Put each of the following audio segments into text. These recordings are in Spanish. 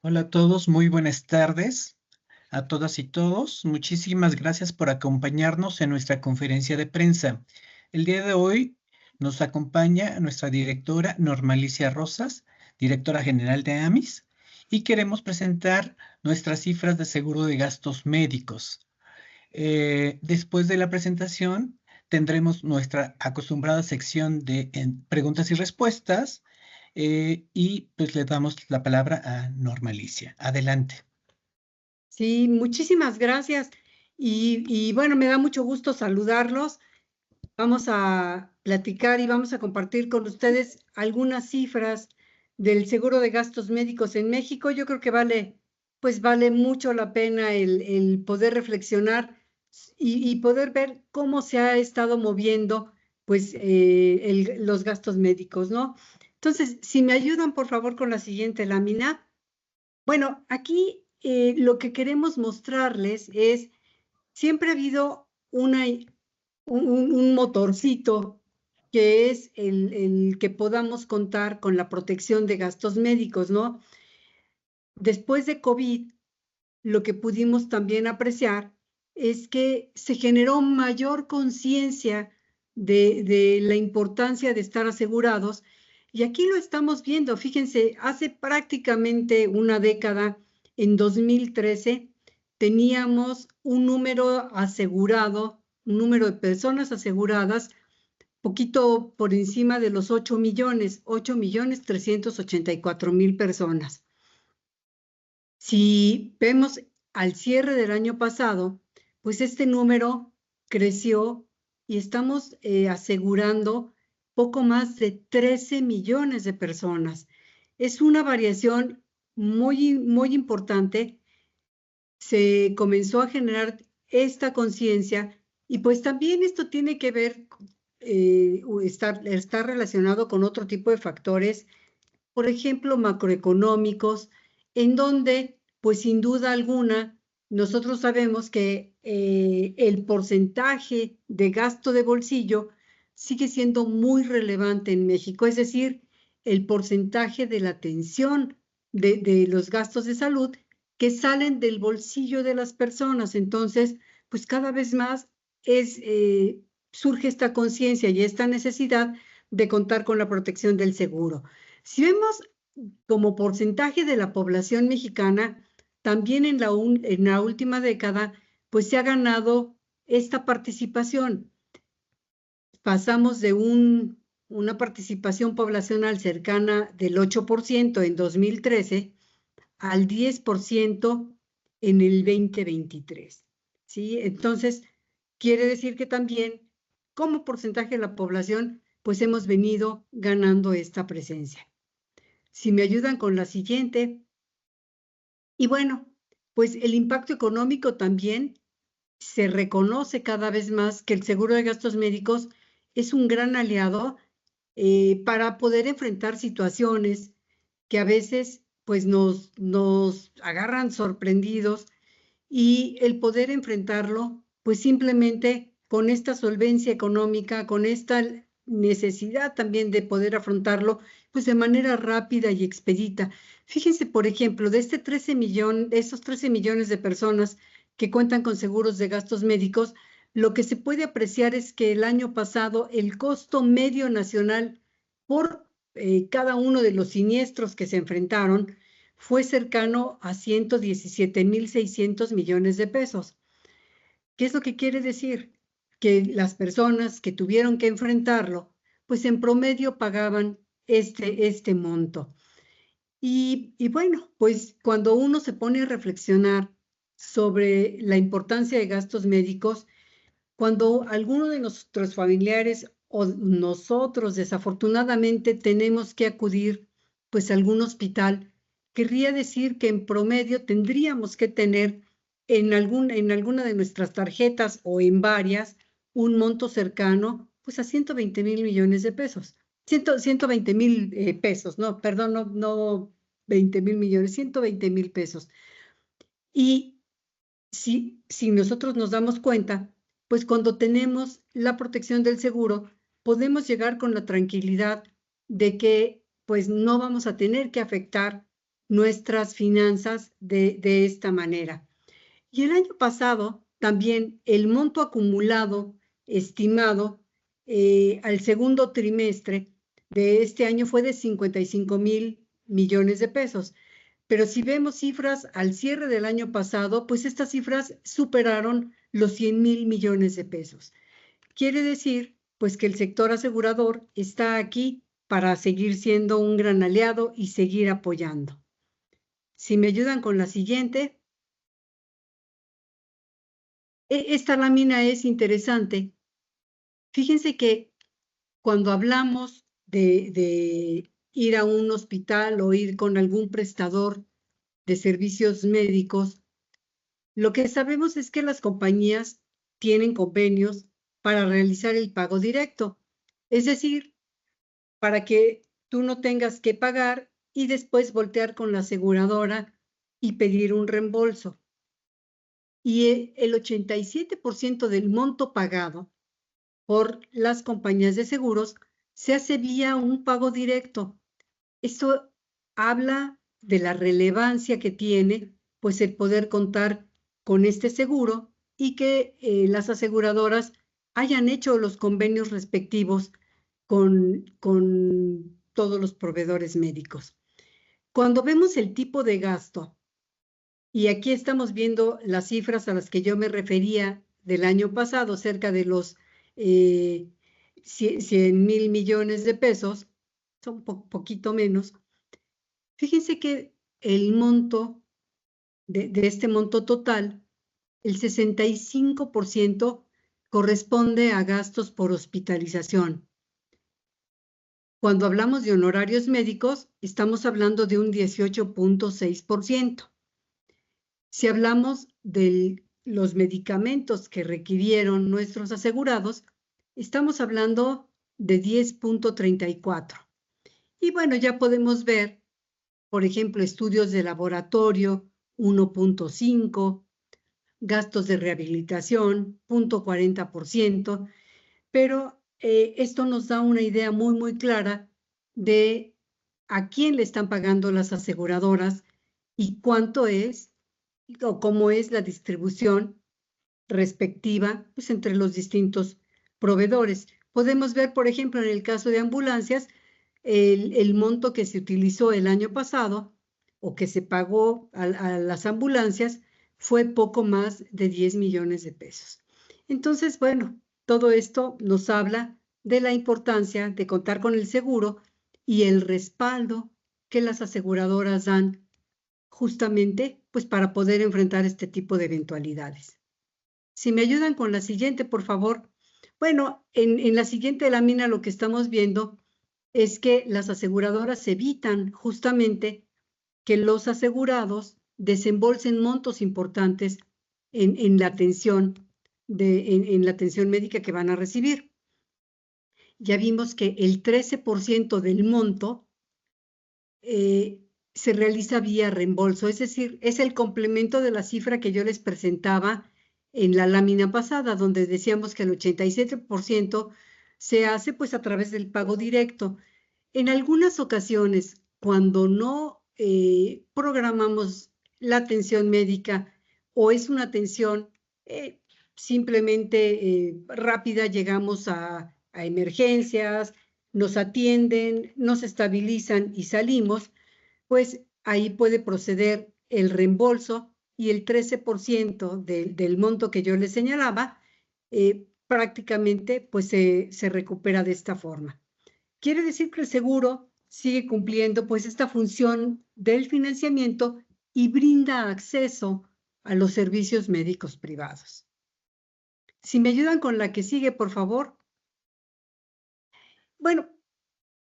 Hola a todos, muy buenas tardes a todas y todos. Muchísimas gracias por acompañarnos en nuestra conferencia de prensa. El día de hoy nos acompaña nuestra directora Norma Alicia Rosas, directora general de AMIS, y queremos presentar nuestras cifras de seguro de gastos médicos. Después de la presentación tendremos nuestra acostumbrada sección de preguntas y respuestas y pues le damos la palabra a Norma Alicia. Adelante. Sí, muchísimas gracias. Y bueno, me da mucho gusto saludarlos. Vamos a platicar y vamos a compartir con ustedes algunas cifras del seguro de gastos médicos en México. Yo creo que vale mucho la pena el poder reflexionar y poder ver cómo se ha estado moviendo, pues, los gastos médicos, ¿no? Entonces, si me ayudan, por favor, con la siguiente lámina. Bueno, aquí lo que queremos mostrarles es, siempre ha habido un motorcito que es el que podamos contar con la protección de gastos médicos, ¿no? Después de COVID, lo que pudimos también apreciar es que se generó mayor conciencia de la importancia de estar asegurados. Y aquí lo estamos viendo, fíjense, hace prácticamente una década, en 2013, teníamos un número asegurado, un número de personas aseguradas, poquito por encima de los 8.384.000 personas. Si vemos al cierre del año pasado, pues este número creció y estamos asegurando poco más de 13 millones de personas. Es una variación muy importante. Se comenzó a generar esta conciencia y pues también esto tiene que ver, está relacionado con otro tipo de factores, por ejemplo, macroeconómicos, en donde, pues sin duda alguna, nosotros sabemos que el porcentaje de gasto de bolsillo sigue siendo muy relevante en México, es decir, el porcentaje de la atención de los gastos de salud que salen del bolsillo de las personas. Entonces, pues cada vez más surge esta conciencia y esta necesidad de contar con la protección del seguro. Si vemos como porcentaje de la población mexicana, también en la última década, pues se ha ganado esta participación. Pasamos de una participación poblacional cercana del 8% en 2013 al 10% en el 2023. ¿Sí? Entonces, quiere decir que también, como porcentaje de la población, pues hemos venido ganando esta presencia. Si me ayudan con la siguiente. Y bueno, pues el impacto económico también se reconoce cada vez más que el seguro de gastos médicos es un gran aliado para poder enfrentar situaciones que a veces pues nos agarran sorprendidos, y el poder enfrentarlo pues simplemente con esta solvencia económica, con esta necesidad también de poder afrontarlo pues de manera rápida y expedita. Fíjense, por ejemplo, de esos 13 millones de personas que cuentan con seguros de gastos médicos, lo que se puede apreciar es que el año pasado el costo medio nacional por cada uno de los siniestros que se enfrentaron fue cercano a 117.600 millones de pesos. ¿Qué es lo que quiere decir? Que las personas que tuvieron que enfrentarlo, pues en promedio pagaban este monto. Y bueno, pues cuando uno se pone a reflexionar sobre la importancia de gastos médicos, cuando alguno de nuestros familiares o nosotros desafortunadamente tenemos que acudir pues a algún hospital, querría decir que en promedio tendríamos que tener en alguna de nuestras tarjetas o en varias un monto cercano pues a 120 mil millones de pesos. 120 mil pesos, no, perdón, no 20 mil millones, 120 mil pesos. Y si nosotros nos damos cuenta, pues cuando tenemos la protección del seguro, podemos llegar con la tranquilidad de que pues no vamos a tener que afectar nuestras finanzas de esta manera. Y el año pasado también el monto acumulado estimado al segundo trimestre de este año fue de 55,000 millones de pesos. Pero si vemos cifras al cierre del año pasado, pues estas cifras superaron los 100,000 millones de pesos. Quiere decir, pues, que el sector asegurador está aquí para seguir siendo un gran aliado y seguir apoyando. Si me ayudan con la siguiente. Esta lámina es interesante. Fíjense que cuando hablamos de ir a un hospital o ir con algún prestador de servicios médicos, lo que sabemos es que las compañías tienen convenios para realizar el pago directo, es decir, para que tú no tengas que pagar y después voltear con la aseguradora y pedir un reembolso. Y el 87% del monto pagado por las compañías de seguros se hace vía un pago directo. Esto habla de la relevancia que tiene, pues, el poder contar con este seguro y que las aseguradoras hayan hecho los convenios respectivos con todos los proveedores médicos. Cuando vemos el tipo de gasto, y aquí estamos viendo las cifras a las que yo me refería del año pasado, cerca de los 100,000 millones de pesos, son poquito menos. Fíjense que el monto de este monto total, el 65% corresponde a gastos por hospitalización. Cuando hablamos de honorarios médicos, estamos hablando de un 18.6%. Si hablamos de los medicamentos que requirieron nuestros asegurados, estamos hablando de 10.34%. Y bueno, ya podemos ver, por ejemplo, estudios de laboratorio, 1.5%, gastos de rehabilitación, 0.40%, pero esto nos da una idea muy, muy clara de a quién le están pagando las aseguradoras y cuánto es o cómo es la distribución respectiva, pues, entre los distintos proveedores. Podemos ver, por ejemplo, en el caso de ambulancias, el monto que se utilizó el año pasado o que se pagó a las ambulancias fue poco más de 10 millones de pesos. Entonces, bueno, todo esto nos habla de la importancia de contar con el seguro y el respaldo que las aseguradoras dan justamente, pues, para poder enfrentar este tipo de eventualidades. Si me ayudan con la siguiente, por favor. Bueno, en la siguiente lámina lo que estamos viendo es que las aseguradoras evitan justamente que los asegurados desembolsen montos importantes en la atención en la atención médica que van a recibir. Ya vimos que el 13% del monto se realiza vía reembolso, es decir, es el complemento de la cifra que yo les presentaba en la lámina pasada, donde decíamos que el 87% se hace, pues, a través del pago directo. En algunas ocasiones, cuando no programamos la atención médica o es una atención simplemente rápida, llegamos a emergencias, nos atienden, nos estabilizan y salimos, pues ahí puede proceder el reembolso y el 13% del monto que yo les señalaba, prácticamente pues se recupera de esta forma. Quiere decir que el seguro sigue cumpliendo pues esta función del financiamiento y brinda acceso a los servicios médicos privados. Si me ayudan con la que sigue, por favor. Bueno,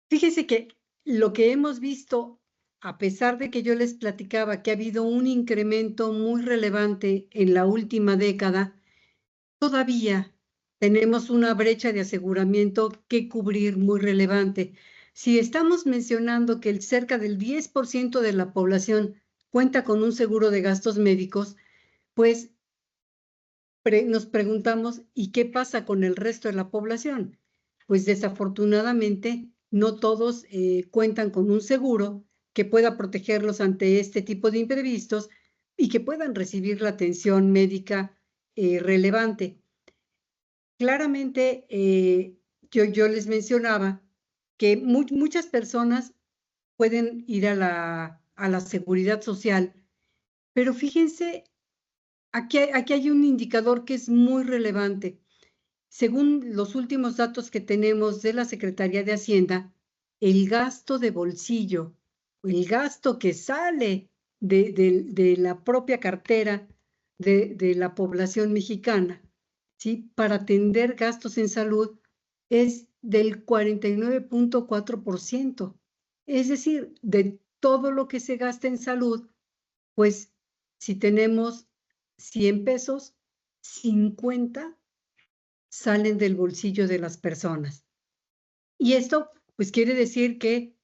fíjense que lo que hemos visto, a pesar de que yo les platicaba que ha habido un incremento muy relevante en la última década, todavía tenemos una brecha de aseguramiento que cubrir muy relevante. Si estamos mencionando que cerca del 10% de la población cuenta con un seguro de gastos médicos, pues nos preguntamos, ¿y qué pasa con el resto de la población? Pues desafortunadamente no todos cuentan con un seguro que pueda protegerlos ante este tipo de imprevistos y que puedan recibir la atención médica relevante. Claramente, yo les mencionaba que muchas personas pueden ir a la seguridad social, pero fíjense, aquí hay un indicador que es muy relevante. Según los últimos datos que tenemos de la Secretaría de Hacienda, el gasto de bolsillo, el gasto que sale de la propia cartera de la población mexicana, ¿sí? Para atender gastos en salud es del 49.4%. Es decir, de todo lo que se gasta en salud, pues si tenemos 100 pesos, 50 salen del bolsillo de las personas. Y esto, pues quiere decir que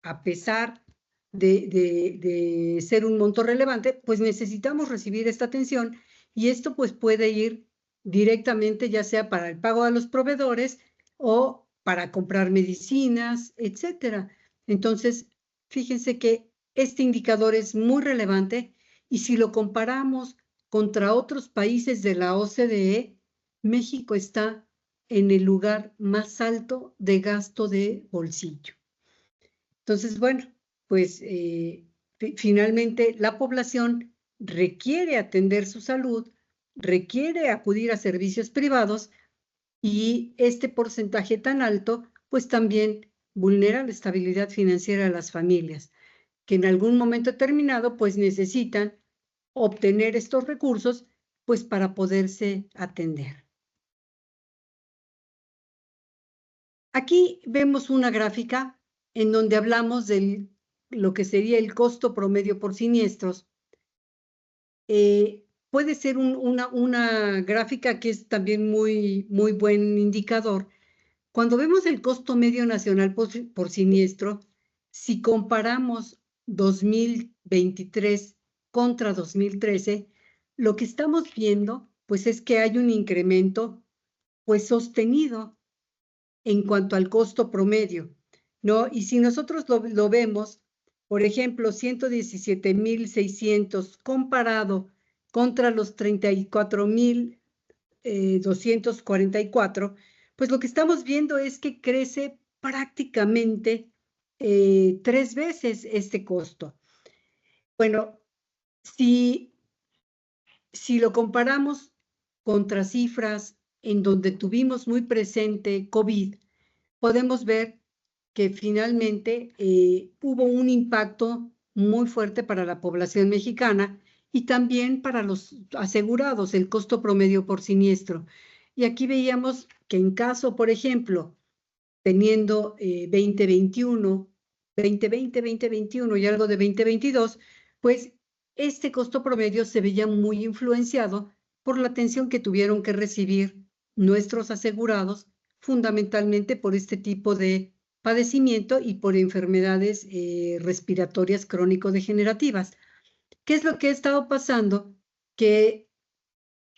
a pesar de ser un monto relevante, pues necesitamos recibir esta atención y esto pues puede ir directamente ya sea para el pago a los proveedores o para comprar medicinas, etcétera. Entonces, fíjense que este indicador es muy relevante y si lo comparamos contra otros países de la OCDE, México está en el lugar más alto de gasto de bolsillo. Entonces, bueno, pues finalmente la población requiere atender su salud, requiere acudir a servicios privados y este porcentaje tan alto, pues también vulnera la estabilidad financiera de las familias, que en algún momento determinado, pues necesitan obtener estos recursos, pues para poderse atender. Aquí vemos una gráfica en donde hablamos de lo que sería el costo promedio por siniestros. Puede ser una gráfica que es también muy buen indicador. Cuando vemos el costo medio nacional por siniestro, si comparamos 2023 contra 2013, lo que estamos viendo pues es que hay un incremento pues sostenido en cuanto al costo promedio, ¿no? Y si nosotros lo vemos, por ejemplo, 117,600 comparado contra los 34,244, pues lo que estamos viendo es que crece prácticamente 3 veces este costo. Bueno, si lo comparamos contra cifras en donde tuvimos muy presente COVID, podemos ver que finalmente hubo un impacto muy fuerte para la población mexicana y también para los asegurados, el costo promedio por siniestro. Y aquí veíamos que en caso, por ejemplo, teniendo 2021, 2020, 2021 y algo de 2022, pues este costo promedio se veía muy influenciado por la atención que tuvieron que recibir nuestros asegurados, fundamentalmente por este tipo de padecimiento y por enfermedades respiratorias crónico-degenerativas. ¿Qué es lo que ha estado pasando? Que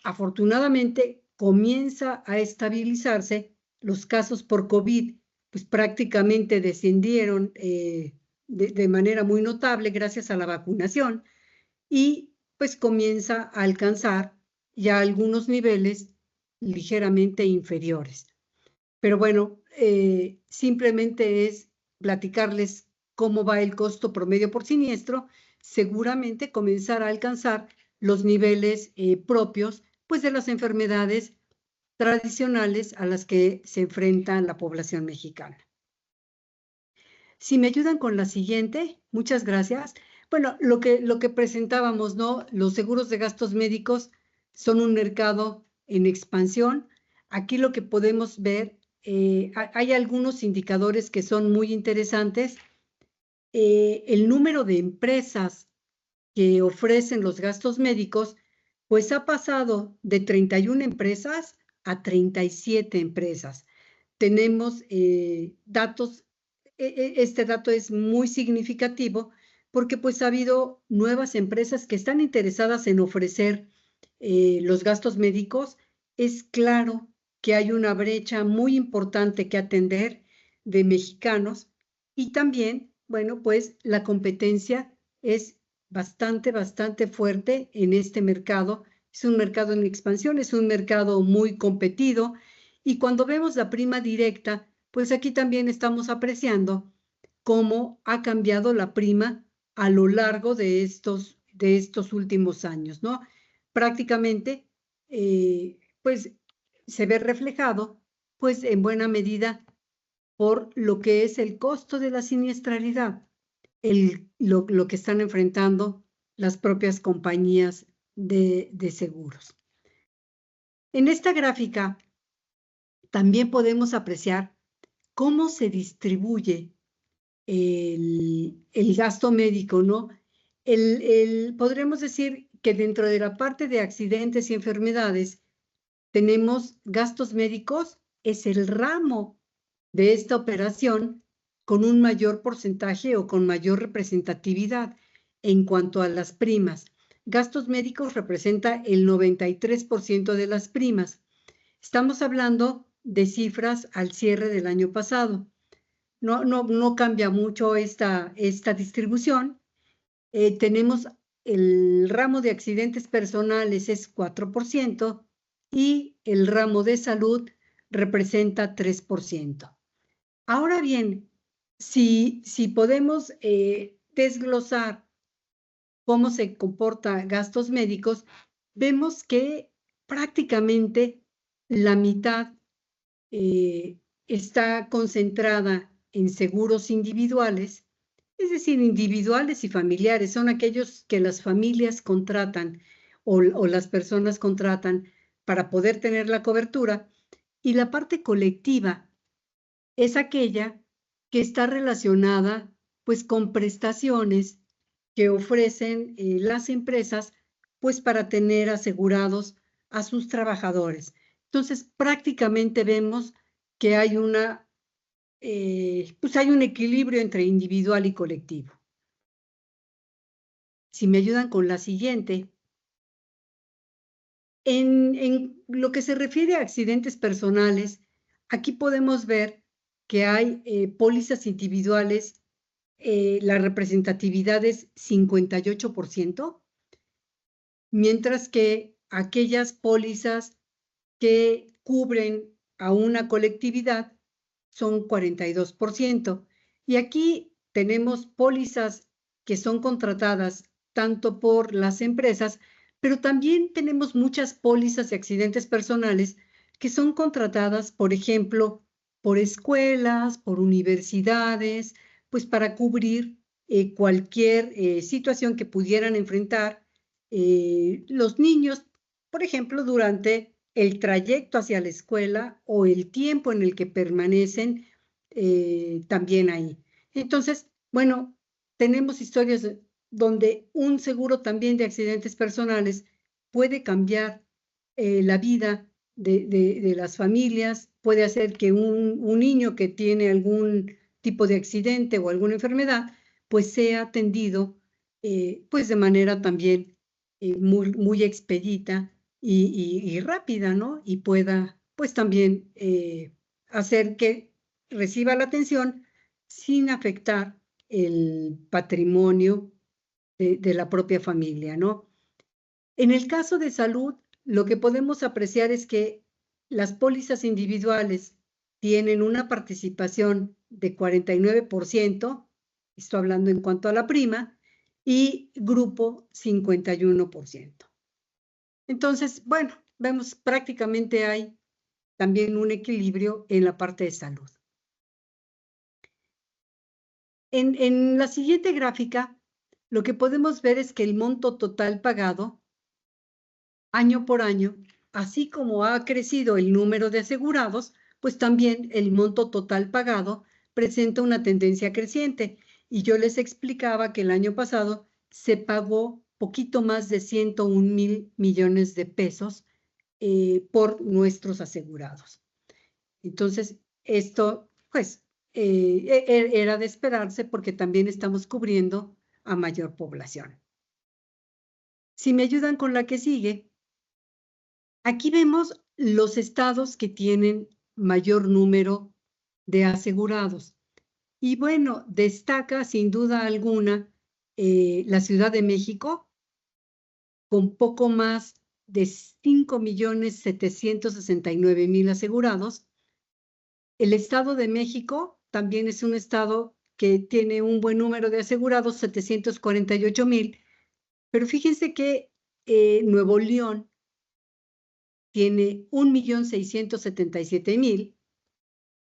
afortunadamente comienza a estabilizarse los casos por COVID, pues prácticamente descendieron de manera muy notable gracias a la vacunación y pues comienza a alcanzar ya algunos niveles ligeramente inferiores. Pero bueno, simplemente es platicarles cómo va el costo promedio por siniestro, seguramente comenzar a alcanzar los niveles propios pues de las enfermedades tradicionales a las que se enfrenta la población mexicana. Si me ayudan con la siguiente, muchas gracias. Bueno, lo que presentábamos, ¿no? Los seguros de gastos médicos son un mercado en expansión. Aquí lo que podemos ver, hay algunos indicadores que son muy interesantes. El número de empresas que ofrecen los gastos médicos, pues ha pasado de 31 empresas a 37 empresas. Tenemos datos, este dato es muy significativo porque pues ha habido nuevas empresas que están interesadas en ofrecer los gastos médicos. Es claro que hay una brecha muy importante que atender de mexicanos y también bueno, pues la competencia es bastante fuerte en este mercado. Es un mercado en expansión, es un mercado muy competido. Y cuando vemos la prima directa, pues aquí también estamos apreciando cómo ha cambiado la prima a lo largo de estos últimos años, ¿no? Prácticamente, pues se ve reflejado, pues en buena medida por lo que es el costo de la siniestralidad, lo que están enfrentando las propias compañías de seguros. En esta gráfica también podemos apreciar cómo se distribuye el gasto médico, ¿no? Podremos decir que dentro de la parte de accidentes y enfermedades tenemos gastos médicos, es el ramo de esta operación con un mayor porcentaje o con mayor representatividad en cuanto a las primas. Gastos médicos representa el 93% de las primas. Estamos hablando de cifras al cierre del año pasado. No cambia mucho esta distribución. Tenemos el ramo de accidentes personales es 4% y el ramo de salud representa 3%. Ahora bien, si podemos desglosar cómo se comporta gastos médicos, vemos que prácticamente la mitad está concentrada en seguros individuales, es decir, individuales y familiares, son aquellos que las familias contratan o las personas contratan para poder tener la cobertura, y la parte colectiva es aquella que está relacionada pues con prestaciones que ofrecen las empresas pues para tener asegurados a sus trabajadores. Entonces, prácticamente vemos que hay pues hay un equilibrio entre individual y colectivo. Si me ayudan con la siguiente. En lo que se refiere a accidentes personales, aquí podemos ver que hay pólizas individuales, la representatividad es 58%, mientras que aquellas pólizas que cubren a una colectividad son 42%. Y aquí tenemos pólizas que son contratadas tanto por las empresas, pero también tenemos muchas pólizas de accidentes personales que son contratadas, por ejemplo, por escuelas, por universidades, pues para cubrir cualquier situación que pudieran enfrentar los niños, por ejemplo, durante el trayecto hacia la escuela o el tiempo en el que permanecen también ahí. Entonces, bueno, tenemos historias donde un seguro también de accidentes personales puede cambiar la vida de las familias, puede hacer que un niño que tiene algún tipo de accidente o alguna enfermedad, pues sea atendido pues de manera también muy expedita y rápida, ¿no? Y pueda, pues también hacer que reciba la atención sin afectar el patrimonio de la propia familia, ¿no? En el caso de salud, lo que podemos apreciar es que las pólizas individuales tienen una participación de 49%, estoy hablando en cuanto a la prima, y grupo 51%. Entonces, bueno, vemos prácticamente hay también un equilibrio en la parte de salud. En la siguiente gráfica, lo que podemos ver es que el monto total pagado año por año, así como ha crecido el número de asegurados, pues también el monto total pagado presenta una tendencia creciente. Y yo les explicaba que el año pasado se pagó poquito más de 101,000 millones de pesos por nuestros asegurados. Entonces, esto, pues, era de esperarse porque también estamos cubriendo a mayor población. Si me ayudan con la que sigue, aquí vemos los estados que tienen mayor número de asegurados. Y bueno, destaca sin duda alguna la Ciudad de México, con poco más de 5.769.000 asegurados. El Estado de México también es un estado que tiene un buen número de asegurados, 748.000, pero fíjense que Nuevo León tiene 1.677.000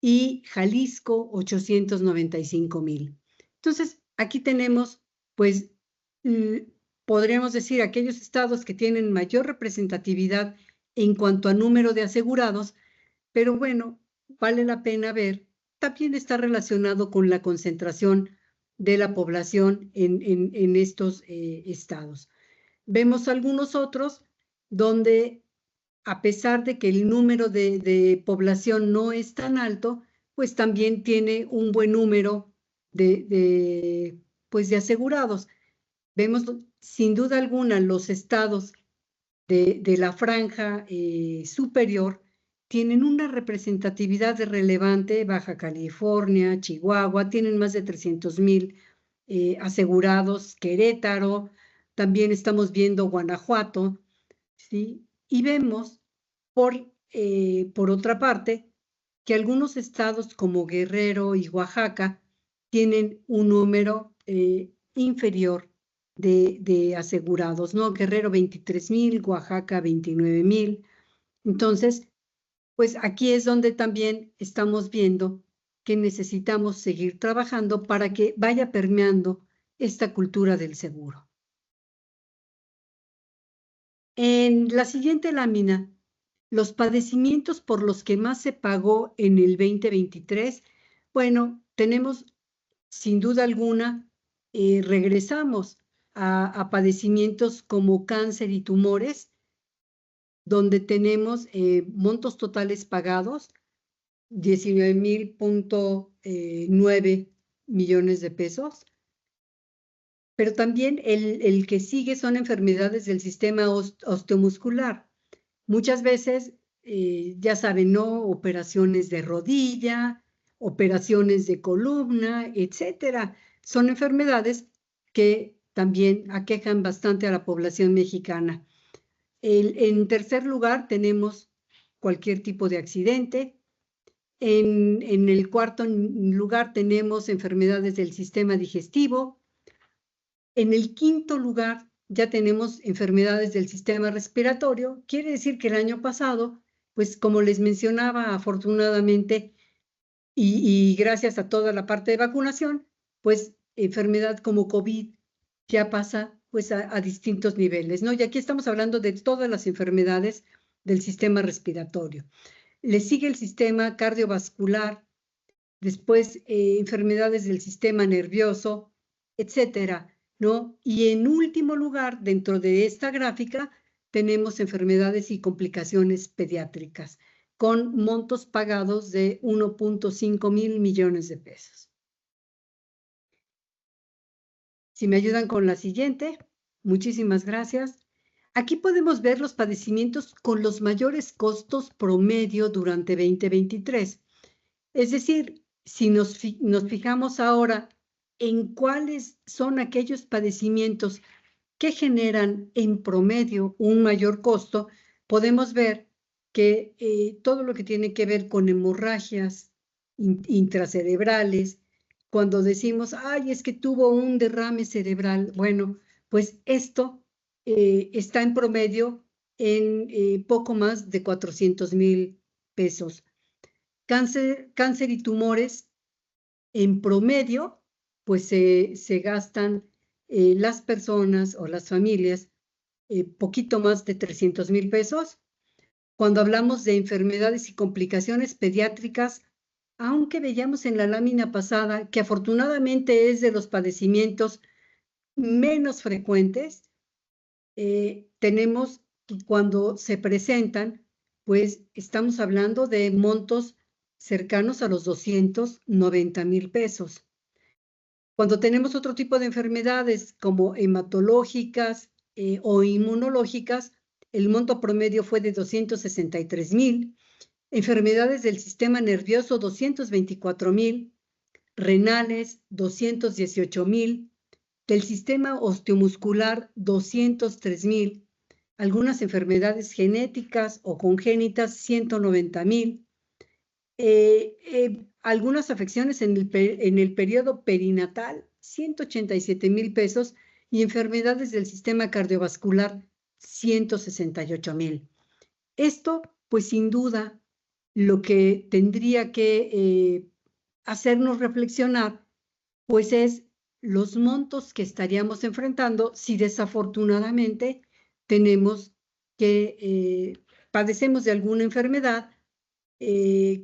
y Jalisco 895.000. Entonces, aquí tenemos, pues, podríamos decir, aquellos estados que tienen mayor representatividad en cuanto a número de asegurados, pero bueno, vale la pena ver, también está relacionado con la concentración de la población en estos estados. Vemos algunos otros donde, a pesar de que el número de población no es tan alto, pues también tiene un buen número pues de asegurados. Vemos sin duda alguna los estados de la franja superior tienen una representatividad relevante. Baja California, Chihuahua, tienen más de 300.000 asegurados. Querétaro, también estamos viendo Guanajuato, ¿sí? Y vemos, por otra parte, que algunos estados como Guerrero y Oaxaca tienen un número inferior de asegurados, ¿no? Guerrero 23.000, Oaxaca 29.000. Entonces, pues aquí es donde también estamos viendo que necesitamos seguir trabajando para que vaya permeando esta cultura del seguro. En la siguiente lámina, los padecimientos por los que más se pagó en el 2023, bueno, tenemos sin duda alguna, regresamos a padecimientos como cáncer y tumores, donde tenemos montos totales pagados, 19.9 millones de pesos, pero también el que sigue son enfermedades del sistema osteomuscular. Muchas veces, ya saben, ¿no? Operaciones de rodilla, operaciones de columna, etcétera. Son enfermedades que también aquejan bastante a la población mexicana. En tercer lugar, tenemos cualquier tipo de accidente. En el cuarto lugar, tenemos enfermedades del sistema digestivo. En el quinto lugar, ya tenemos enfermedades del sistema respiratorio. Quiere decir que el año pasado, pues como les mencionaba, afortunadamente, y gracias a toda la parte de vacunación, pues enfermedad como COVID ya pasa pues a distintos niveles, ¿no? Y aquí estamos hablando de todas las enfermedades del sistema respiratorio. Le sigue el sistema cardiovascular, después enfermedades del sistema nervioso, etcétera, ¿no? Y en último lugar, dentro de esta gráfica, tenemos enfermedades y complicaciones pediátricas, con montos pagados de 1.5 mil millones de pesos. Si me ayudan con la siguiente, muchísimas gracias. Aquí podemos ver los padecimientos con los mayores costos promedio durante 2023. Es decir, si nos fijamos ahora en cuáles son aquellos padecimientos que generan en promedio un mayor costo, podemos ver que todo lo que tiene que ver con hemorragias intracerebrales, cuando decimos, ay, es que tuvo un derrame cerebral, bueno, pues esto está en promedio en poco más de 400.000 pesos. Cáncer y tumores, en promedio, pues se gastan las personas o las familias poquito más de 300.000 pesos. Cuando hablamos de enfermedades y complicaciones pediátricas, aunque veíamos en la lámina pasada que afortunadamente es de los padecimientos menos frecuentes, tenemos que cuando se presentan, pues estamos hablando de montos cercanos a los 290.000 pesos. Cuando tenemos otro tipo de enfermedades como hematológicas o inmunológicas, el monto promedio fue de 263.000. Enfermedades del sistema nervioso, 224.000. renales 218,000, del sistema osteomuscular 203,000, algunas enfermedades genéticas o congénitas 190,000, algunas afecciones en el periodo perinatal 187,000 pesos y enfermedades del sistema cardiovascular 168,000. Esto, pues sin duda, lo que tendría que hacernos reflexionar, pues es los montos que estaríamos enfrentando si desafortunadamente tenemos que padecemos de alguna enfermedad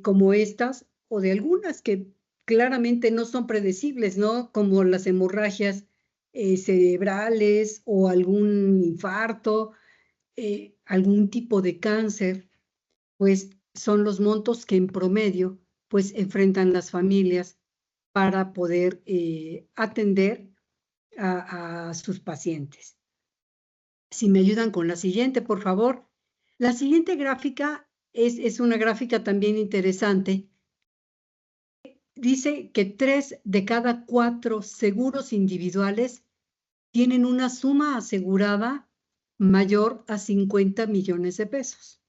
como estas o de algunas que claramente no son predecibles, ¿no? Como las hemorragias cerebrales o algún infarto, algún tipo de cáncer, pues son los montos que en promedio pues enfrentan las familias para poder atender a sus pacientes. Si me ayudan con la siguiente, por favor. La siguiente gráfica es una gráfica también interesante. Dice que 3 de cada 4 seguros individuales tienen una suma asegurada mayor a 50 millones de pesos.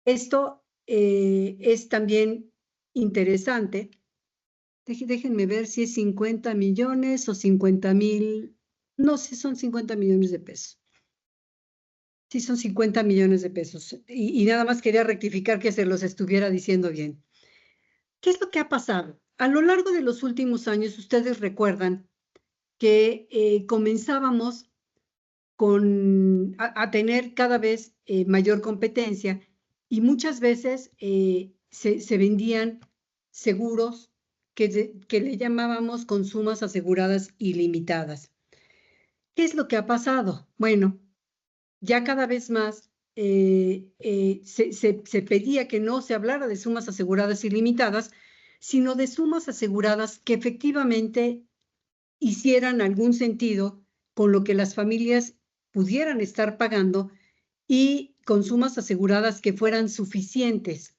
Esto es también interesante. Déjenme ver si es 50 millones o 50,000. No, si son 50 millones de pesos. Sí, son 50 millones de pesos. Y nada más quería rectificar que se los estuviera diciendo bien. ¿Qué es lo que ha pasado? A lo largo de los últimos años, ustedes recuerdan que comenzábamos a tener cada vez mayor competencia y muchas veces se vendían seguros que le llamábamos con sumas aseguradas ilimitadas. ¿Qué es lo que ha pasado? Bueno, ya cada vez más se pedía que no se hablara de sumas aseguradas ilimitadas, sino de sumas aseguradas que efectivamente hicieran algún sentido con lo que las familias pudieran estar pagando y con sumas aseguradas que fueran suficientes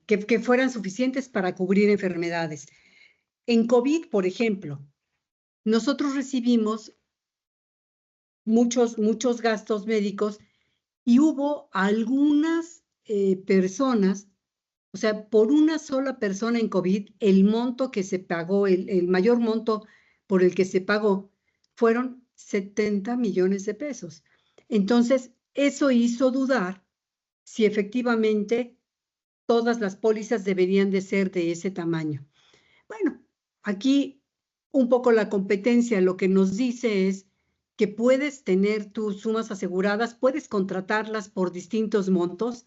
que fueran suficientes para cubrir enfermedades. En COVID, por ejemplo, nosotros recibimos muchos gastos médicos y hubo algunas personas, o sea, por una sola persona en COVID, el monto que se pagó, el mayor monto por el que se pagó, fueron 70 millones de pesos. Entonces, eso hizo dudar si efectivamente todas las pólizas deberían de ser de ese tamaño. Bueno, aquí un poco la competencia lo que nos dice es que puedes tener tus sumas aseguradas, puedes contratarlas por distintos montos,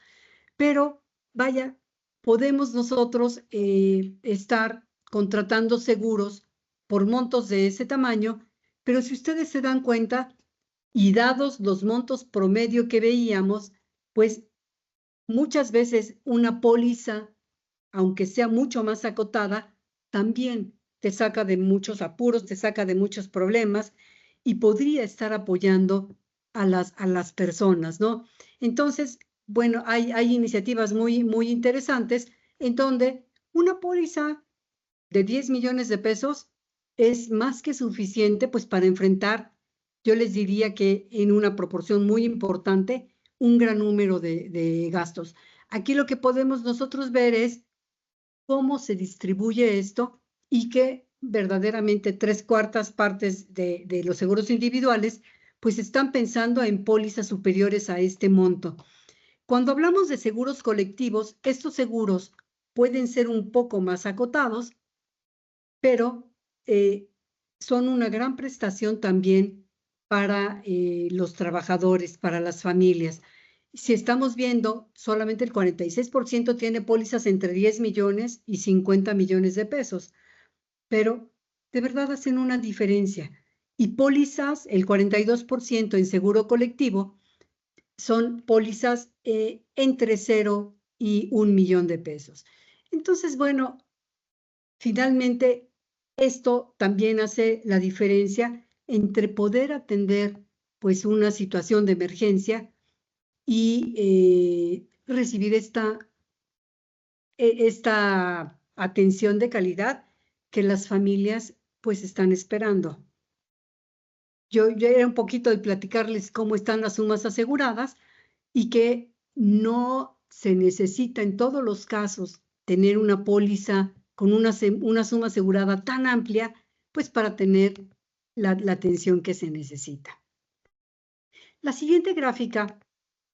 pero vaya, podemos nosotros estar contratando seguros por montos de ese tamaño, pero si ustedes se dan cuenta, y dados los montos promedio que veíamos, pues muchas veces una póliza, aunque sea mucho más acotada, también te saca de muchos apuros, te saca de muchos problemas y podría estar apoyando a las personas, ¿no? Entonces, bueno, hay iniciativas muy interesantes en donde una póliza de 10 millones de pesos es más que suficiente pues para enfrentar, yo les diría que en una proporción muy importante, un gran número de gastos. Aquí lo que podemos nosotros ver es cómo se distribuye esto y que verdaderamente 3/4 partes de los seguros individuales pues están pensando en pólizas superiores a este monto. Cuando hablamos de seguros colectivos, estos seguros pueden ser un poco más acotados, pero son una gran prestación también para los trabajadores, para las familias. Si estamos viendo, solamente el 46% tiene pólizas entre 10 millones y 50 millones de pesos, pero de verdad hacen una diferencia. Y pólizas, el 42% en seguro colectivo, son pólizas entre 0 y 1 millón de pesos. Entonces, bueno, finalmente, esto también hace la diferencia entre poder atender pues una situación de emergencia y recibir esta atención de calidad que las familias pues están esperando. Yo era un poquito de platicarles cómo están las sumas aseguradas y que no se necesita en todos los casos tener una póliza con una suma asegurada tan amplia, pues para tener la atención que se necesita. La siguiente gráfica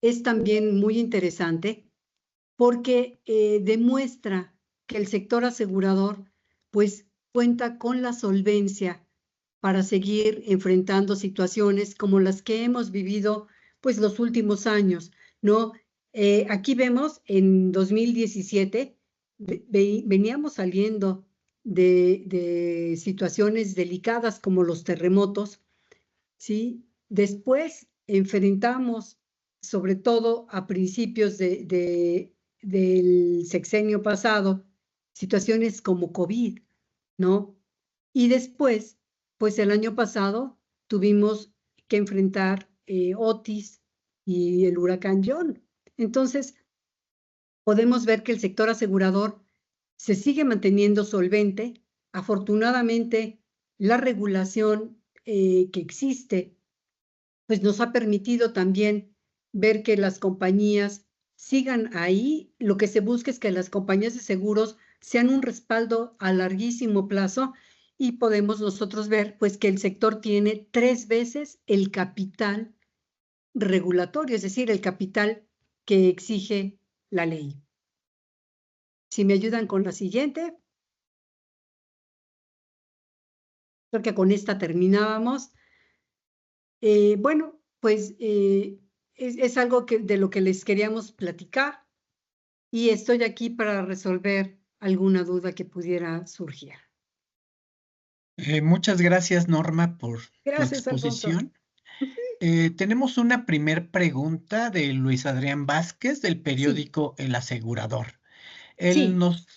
es también muy interesante porque demuestra que el sector asegurador pues cuenta con la solvencia para seguir enfrentando situaciones como las que hemos vivido pues los últimos años, ¿no? Aquí vemos en 2017 veníamos saliendo de situaciones delicadas como los terremotos, ¿sí? Después enfrentamos, sobre todo a principios del sexenio pasado, situaciones como COVID, ¿no? Y después, pues el año pasado tuvimos que enfrentar Otis y el huracán John. Entonces, podemos ver que el sector asegurador se sigue manteniendo solvente. Afortunadamente, la regulación que existe, pues nos ha permitido también ver que las compañías sigan ahí. Lo que se busca es que las compañías de seguros sean un respaldo a larguísimo plazo y podemos nosotros ver pues que el sector tiene 3 veces el capital regulatorio, es decir, el capital que exige la ley. Si me ayudan con la siguiente, creo que con esta terminábamos. Bueno, pues es algo de lo que les queríamos platicar y estoy aquí para resolver alguna duda que pudiera surgir. Muchas gracias, Norma, por tu Gracias, Alfonso. exposición. Tenemos una primer pregunta de Luis Adrián Vázquez del Sí, periódico El Asegurador. Él sí.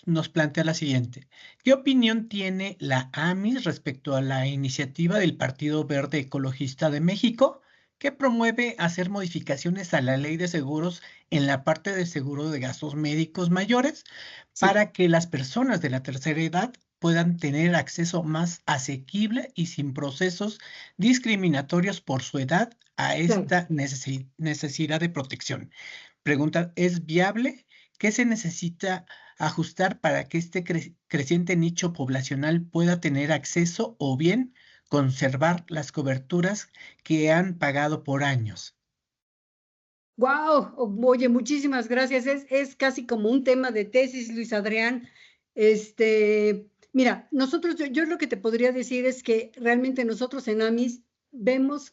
nos plantea la siguiente. ¿Qué opinión tiene la AMIS respecto a la iniciativa del Partido Verde Ecologista de México que promueve hacer modificaciones a la ley de seguros en la parte de seguro de gastos médicos mayores Sí, para que las personas de la tercera edad puedan tener acceso más asequible y sin procesos discriminatorios por su edad a claro. esta necesidad de protección? Pregunta, ¿es viable? ¿Qué se necesita ajustar para que este creciente nicho poblacional pueda tener acceso o bien conservar las coberturas que han pagado por años? Wow, oye, muchísimas gracias. Es casi como un tema de tesis, Luis Adrián. Mira, nosotros, yo lo que te podría decir es que realmente nosotros en AMIS vemos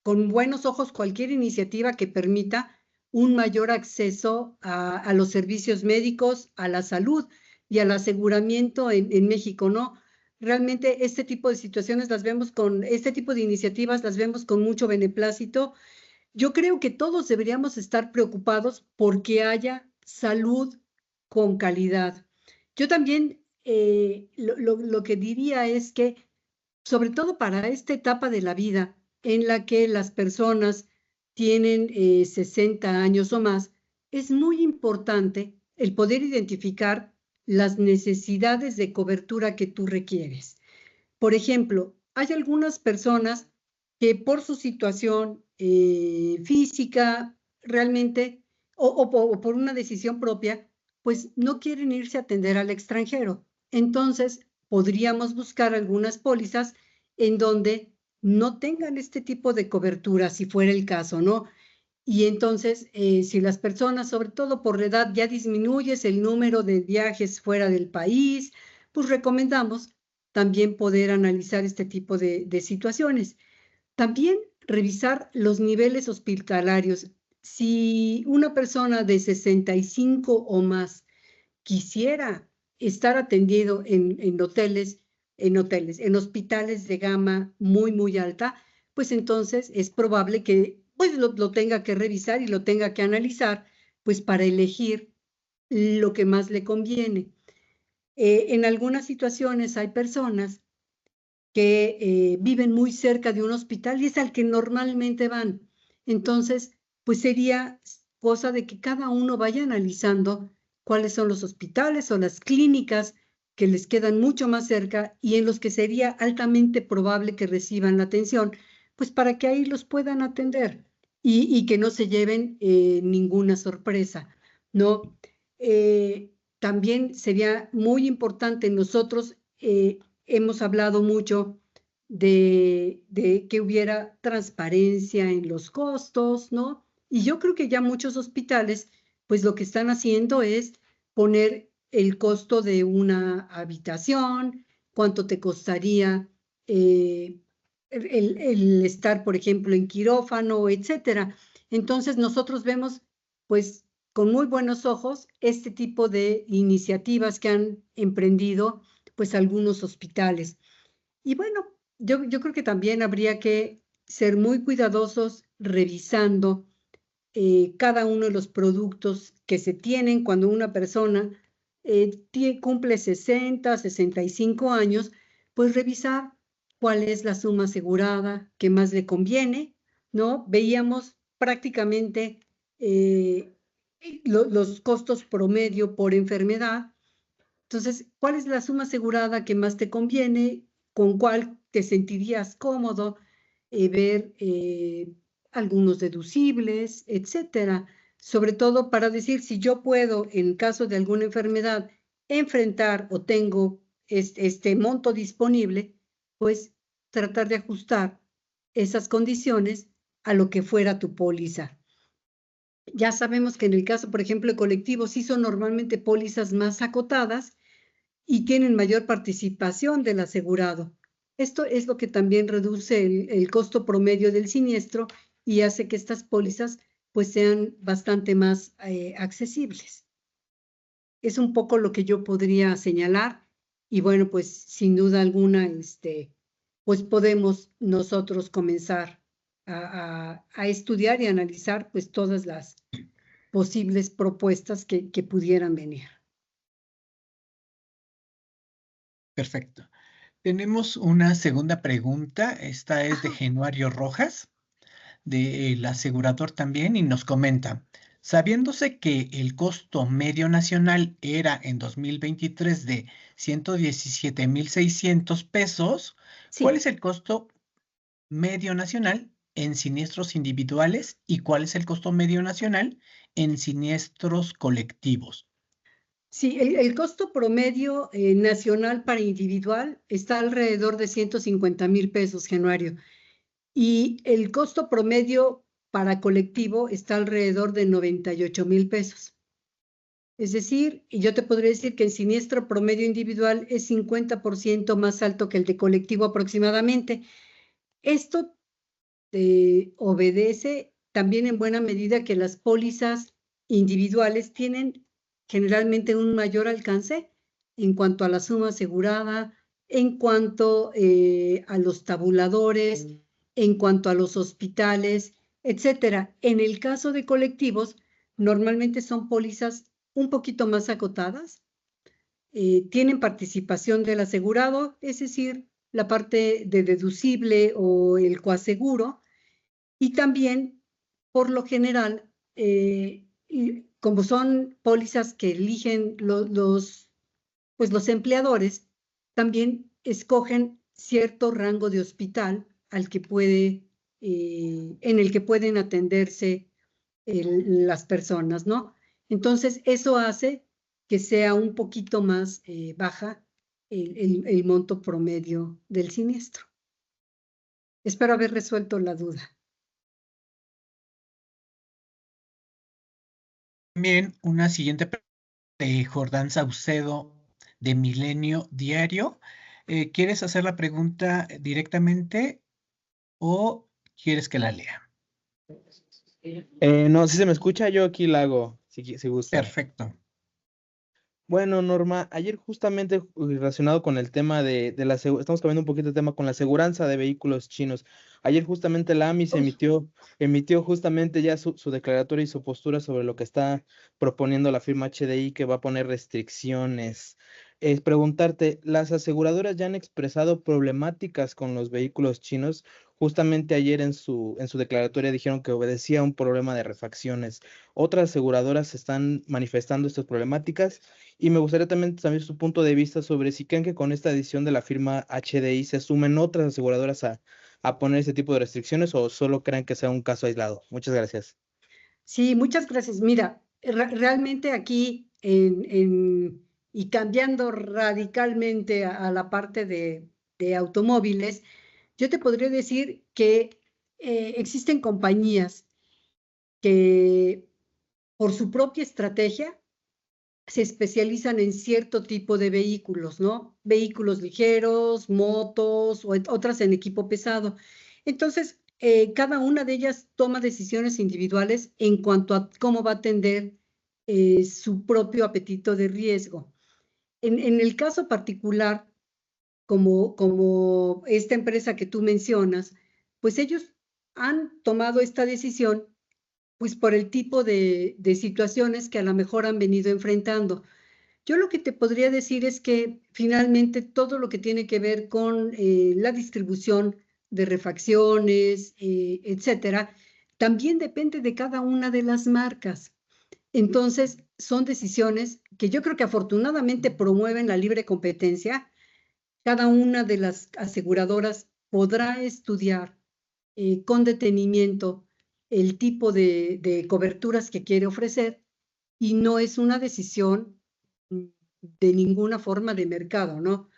con buenos ojos cualquier iniciativa que permita un mayor acceso a los servicios médicos, a la salud y al aseguramiento en México, ¿no? Realmente este tipo de situaciones las vemos este tipo de iniciativas las vemos con mucho beneplácito. Yo creo que todos deberíamos estar preocupados porque haya salud con calidad. Yo también lo que diría es que, sobre todo para esta etapa de la vida en la que las personas tienen 60 años o más, es muy importante el poder identificar las necesidades de cobertura que tú requieres. Por ejemplo, hay algunas personas que por su situación física realmente o por una decisión propia, pues no quieren irse a atender al extranjero. Entonces, podríamos buscar algunas pólizas en donde no tengan este tipo de cobertura, si fuera el caso, ¿no? Y entonces, si las personas, sobre todo por la edad, ya disminuyes el número de viajes fuera del país, pues recomendamos también poder analizar este tipo de situaciones. También revisar los niveles hospitalarios. Si una persona de 65 o más quisiera estar atendido en hospitales de gama muy, muy alta, pues entonces es probable que pues lo tenga que revisar y lo tenga que analizar, pues para elegir lo que más le conviene. En algunas situaciones hay personas que viven muy cerca de un hospital y es al que normalmente van. Entonces, pues sería cosa de que cada uno vaya analizando cuáles son los hospitales o las clínicas que les quedan mucho más cerca y en los que sería altamente probable que reciban la atención, pues para que ahí los puedan atender y que no se lleven ninguna sorpresa, ¿no? También sería muy importante, nosotros hemos hablado mucho de que hubiera transparencia en los costos, ¿no? Y yo creo que ya muchos hospitales, pues lo que están haciendo es poner el costo de una habitación, cuánto te costaría el estar, por ejemplo, en quirófano, etcétera. Entonces nosotros vemos, pues, con muy buenos ojos este tipo de iniciativas que han emprendido, pues, algunos hospitales. Y bueno, yo creo que también habría que ser muy cuidadosos revisando cada uno de los productos que se tienen cuando una persona cumple 60, 65 años, pues revisar cuál es la suma asegurada que más le conviene, ¿no? Veíamos prácticamente los costos promedio por enfermedad. Entonces, ¿cuál es la suma asegurada que más te conviene? ¿Con cuál te sentirías cómodo? Ver algunos deducibles, etcétera. Sobre todo para decir si yo puedo, en caso de alguna enfermedad, enfrentar o tengo este monto disponible, pues tratar de ajustar esas condiciones a lo que fuera tu póliza. Ya sabemos que en el caso, por ejemplo, de colectivos, sí son normalmente pólizas más acotadas y tienen mayor participación del asegurado. Esto es lo que también reduce el costo promedio del siniestro y hace que estas pólizas pues sean bastante más accesibles. Es un poco lo que yo podría señalar y bueno, pues sin duda alguna, pues podemos nosotros comenzar a estudiar y analizar pues todas las posibles propuestas que pudieran venir. Perfecto. Tenemos una segunda pregunta. Esta es de Genuario Rojas, del asegurador también, y nos comenta, sabiéndose que el costo medio nacional era en 2023 de 117,600 pesos, ¿cuál Sí. es el costo medio nacional en siniestros individuales y cuál es el costo medio nacional en siniestros colectivos? Sí, el costo promedio nacional para individual está alrededor de 150,000 pesos, Januario, y el costo promedio para colectivo está alrededor de 98,000 pesos. Es decir, y yo te podría decir que el siniestro promedio individual es 50% más alto que el de colectivo aproximadamente. Esto obedece también en buena medida que las pólizas individuales tienen generalmente un mayor alcance en cuanto a la suma asegurada, en cuanto a los tabuladores, en cuanto a los hospitales, etcétera. En el caso de colectivos, normalmente son pólizas un poquito más acotadas, tienen participación del asegurado, es decir, la parte de deducible o el coaseguro, y también, por lo general, como son pólizas que eligen pues los empleadores, también escogen cierto rango de hospital al que en el que pueden atenderse las personas, ¿no? Entonces, eso hace que sea un poquito más baja el monto promedio del siniestro. Espero haber resuelto la duda. También una siguiente pregunta de Jordán Saucedo de Milenio Diario. ¿Quieres hacer la pregunta directamente o quieres que la lea? No, si se me escucha, yo aquí la hago, si gusta. Perfecto. Bueno, Norma, ayer justamente relacionado con el tema estamos cambiando un poquito de tema con la aseguranza de vehículos chinos. Ayer justamente la AMIS emitió justamente ya su declaratoria y su postura sobre lo que está proponiendo la firma HDI, que va a poner restricciones. Preguntarte, ¿las aseguradoras ya han expresado problemáticas con los vehículos chinos Justamente ayer en su declaratoria dijeron que obedecía a un problema de refacciones. Otras aseguradoras están manifestando estas problemáticas y me gustaría también saber su punto de vista sobre si creen que con esta decisión de la firma HDI se sumen otras aseguradoras a poner ese tipo de restricciones o solo creen que sea un caso aislado. Muchas gracias. Sí, muchas gracias. Mira, realmente aquí y cambiando radicalmente a la parte de automóviles, yo te podría decir que existen compañías que por su propia estrategia se especializan en cierto tipo de vehículos, ¿no? Vehículos ligeros, motos o otras en equipo pesado. Entonces, cada una de ellas toma decisiones individuales en cuanto a cómo va a atender su propio apetito de riesgo. En el caso particular, como esta empresa que tú mencionas, pues ellos han tomado esta decisión pues por el tipo de situaciones que a lo mejor han venido enfrentando. Yo lo que te podría decir es que finalmente todo lo que tiene que ver con la distribución de refacciones, etcétera, también depende de cada una de las marcas. Entonces, son decisiones que yo creo que afortunadamente promueven la libre competencia. Cada una de las aseguradoras podrá estudiar con detenimiento el tipo de coberturas que quiere ofrecer y no es una decisión de ninguna forma de mercado, ¿no?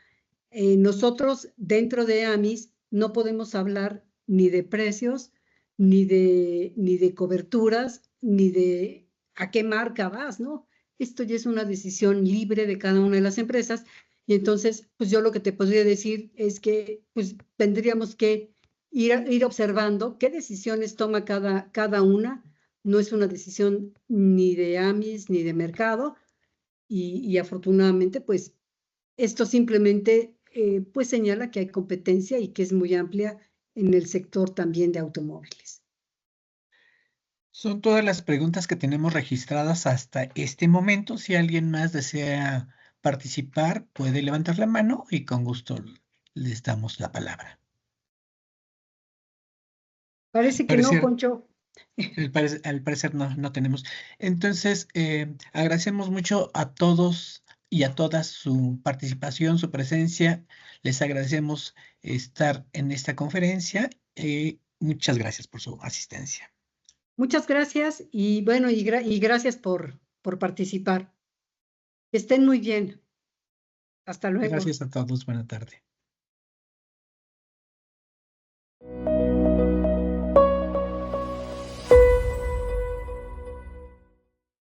Nosotros dentro de AMIS no podemos hablar ni de precios, ni de coberturas, ni de a qué marca vas, ¿no? Esto ya es una decisión libre de cada una de las empresas y entonces, pues yo lo que te podría decir es que pues tendríamos que ir observando qué decisiones toma cada una. No es una decisión ni de AMIS ni de mercado y afortunadamente pues esto simplemente pues señala que hay competencia y que es muy amplia en el sector también de automóviles. Son todas las preguntas que tenemos registradas hasta este momento. Si alguien más desea participar, puede levantar la mano y con gusto les damos la palabra. Parece que no, Poncho. Al parecer no tenemos. Entonces, agradecemos mucho a todos y a todas su participación, su presencia. Les agradecemos estar en esta conferencia. Muchas gracias por su asistencia. Muchas gracias y bueno, y gracias por participar. Que estén muy bien. Hasta luego. Gracias a todos. Buena tarde.